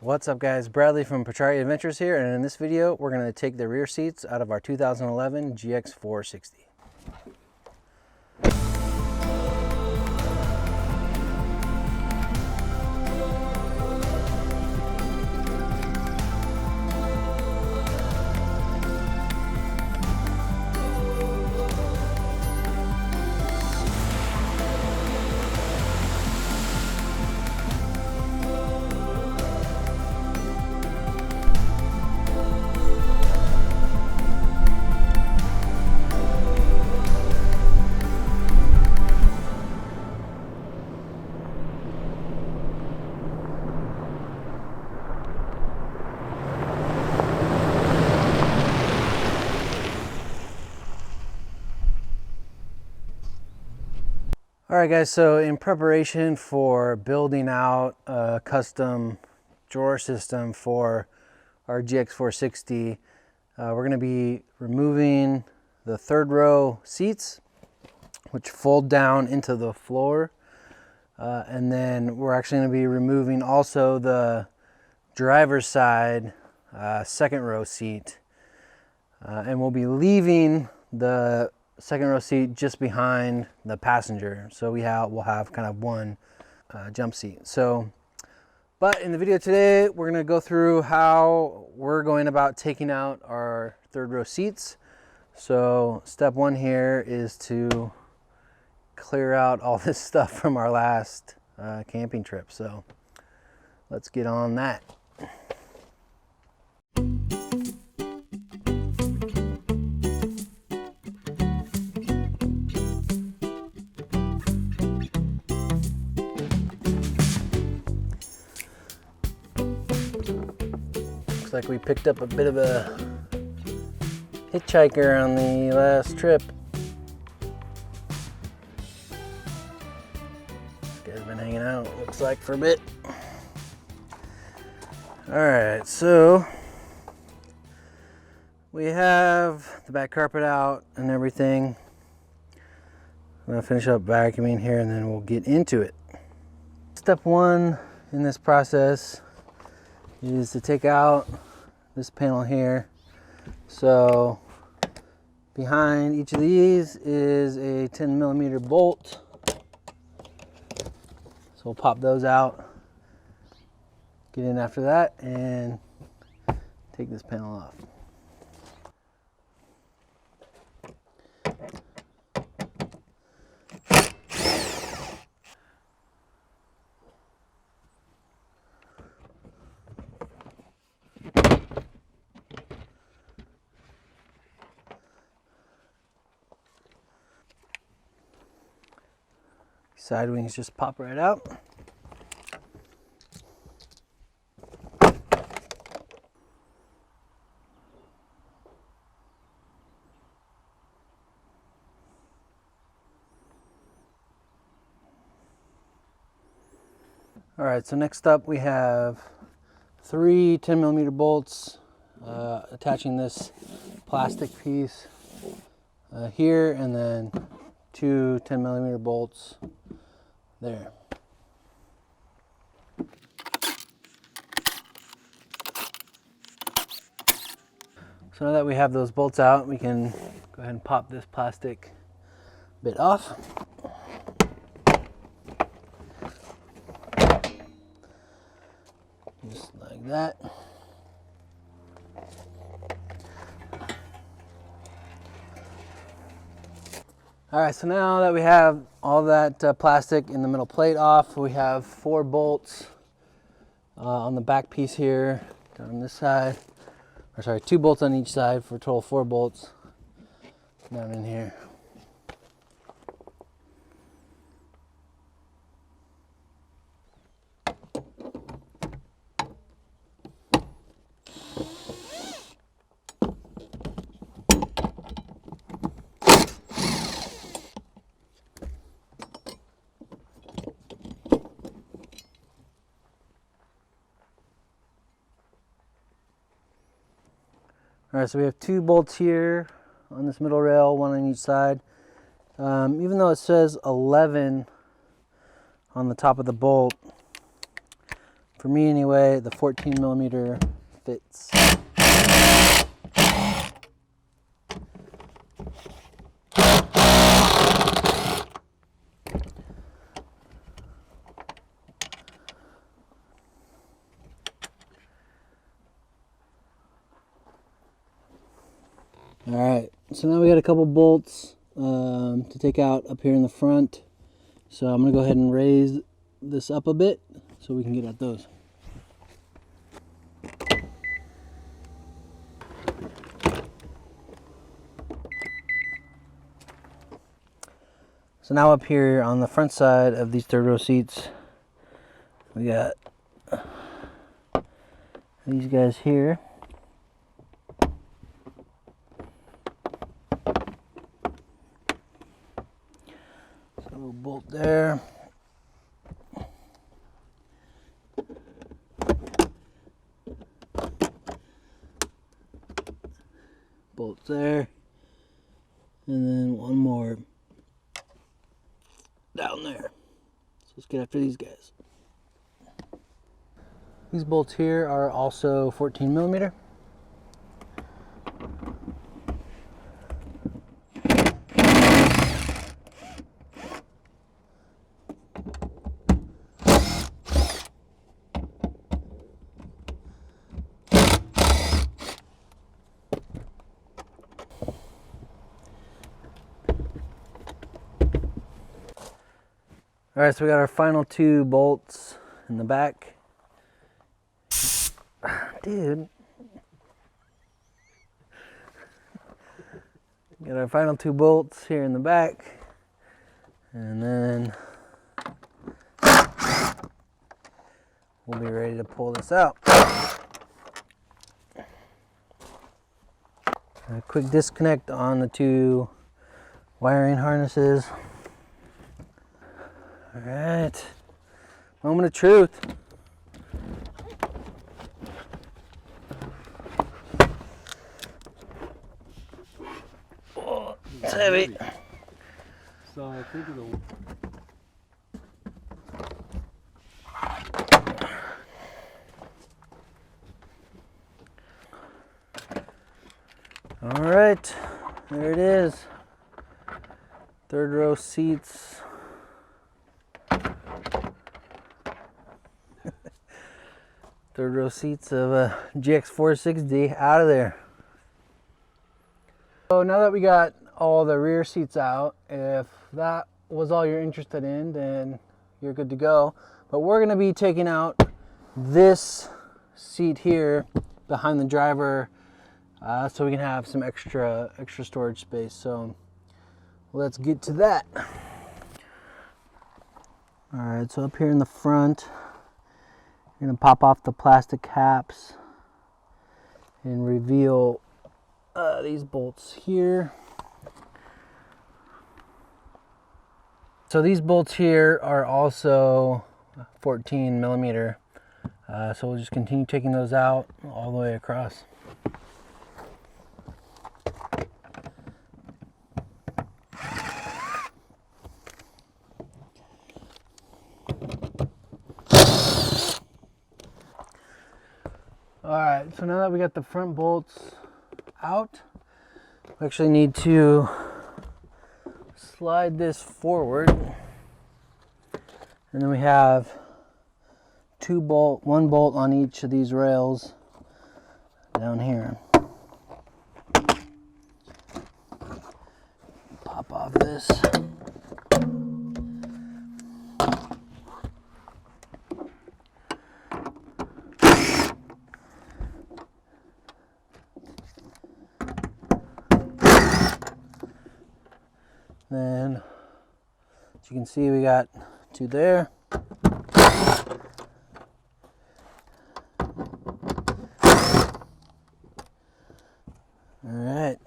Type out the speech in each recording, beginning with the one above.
What's up guys, Bradley from Pachari Adventures here, and in this video we're going to take the rear seats out of our 2011 GX460. Alright guys, so in preparation for building out a custom drawer system for our GX460, we're going to be removing the third row seats, which fold down into the floor, and then we're actually going to be removing also the driver's side second row seat, and we'll be leaving the second row seat just behind the passenger, so we'll have kind of one jump seat. But in the video today we're going to go through how we're going about taking out our third row seats. So step one here is to clear out all this stuff from our last camping trip, so let's get on that. Like we picked up a bit of a hitchhiker on the last trip. This guy's been hanging out, looks like, for a bit. Alright, so we have the back carpet out and everything. I'm gonna finish up vacuuming here and then we'll get into it. Step one in this process is to take out this panel here. So behind each of these is a 10mm bolt. So we'll pop those out, get in after that, and take this panel off. Side wings just pop right out. All right, so next up we have three 10mm bolts attaching this plastic piece here, and then two 10mm bolts there. So now that we have those bolts out, we can go ahead and pop this plastic bit off. Just like that. All right, so now that we have all that plastic in the middle plate off, we have 4 bolts on the back piece here, down this side, or sorry, 2 bolts on each side for a total of 4 bolts down in here. All right, so we have 2 bolts here on this middle rail, 1 on each side. Even though it says 11 on the top of the bolt, for me anyway, the 14 millimeter fits. All right, so now we got a couple bolts to take out up here in the front. So I'm gonna go ahead and raise this up a bit so we can get at those. So now up here on the front side of these third row seats, we got these guys here. So we'll bolt there. Bolt there. And then one more down there. So let's get after these guys. These bolts here are also 14 millimeter. All right, so we got our final two bolts in the back. Dude. Got our final two bolts here in the back. And then we'll be ready to pull this out. A quick disconnect on the two wiring harnesses. All right, moment of truth. Oh, it's heavy. So I think it'll. All right, there it is. Third row seats. Third row seats of a GX460 out of there. So now that we got all the rear seats out, if that was all you're interested in, then you're good to go. But we're gonna be taking out this seat here behind the driver so we can have some extra storage space. So let's get to that. All right, so up here in the front, you're gonna pop off the plastic caps and reveal these bolts here. So these bolts here are also 14 millimeter. So we'll just continue taking those out all the way across. All right, so now that we got the front bolts out, we actually need to slide this forward. And then we have one bolt on each of these rails down here. Pop off this. Then, as you can see, we got two there. All right.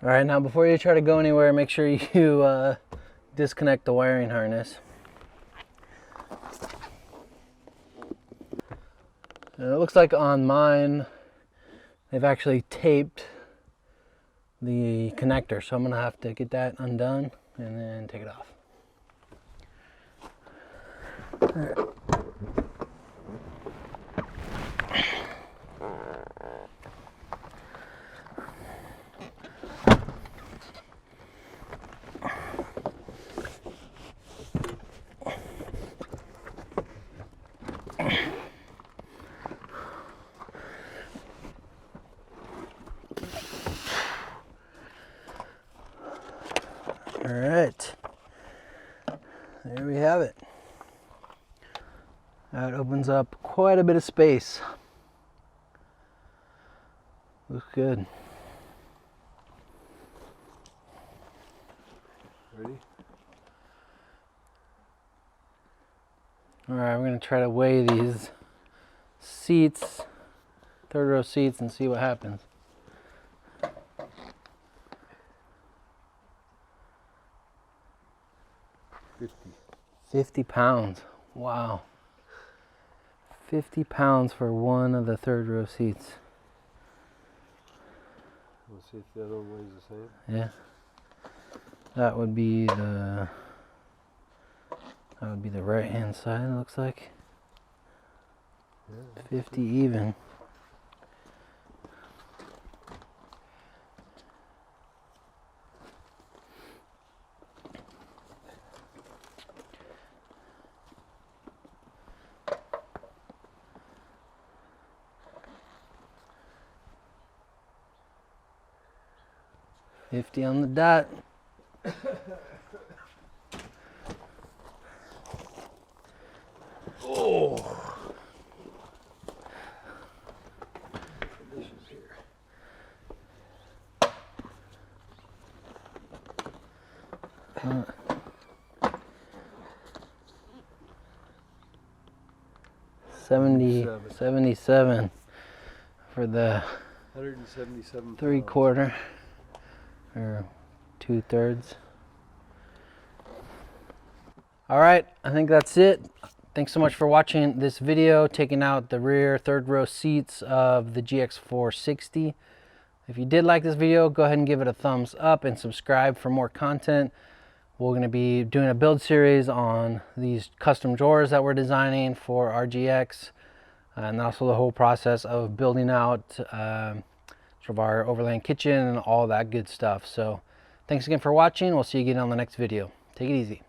All right, now before you try to go anywhere, make sure you disconnect the wiring harness. It looks like on mine, they've actually taped the connector. So I'm gonna have to get that undone and then take it off. All right. All right, there we have it. That opens up quite a bit of space. Looks good. Ready? All right, we're gonna try to weigh these seats, third row seats, and see what happens. 50 pounds. Wow. 50 pounds for one of the third row seats. Let's see if the other one weighs the same. Yeah. That would be the right hand side, it looks like. Yeah. 50 even. $50 on the dot. Oh. Uh, 77 for the 177 3/4 or 2/3. All right, I think that's it. Thanks so much for watching this video, taking out the rear third row seats of the GX460. If you did like this video, go ahead and give it a thumbs up and subscribe for more content. We're going to be doing a build series on these custom drawers that we're designing for our GX, and also the whole process of building out sort of our overland kitchen and all that good stuff. So thanks again for watching. We'll see you again on the next video. Take it easy.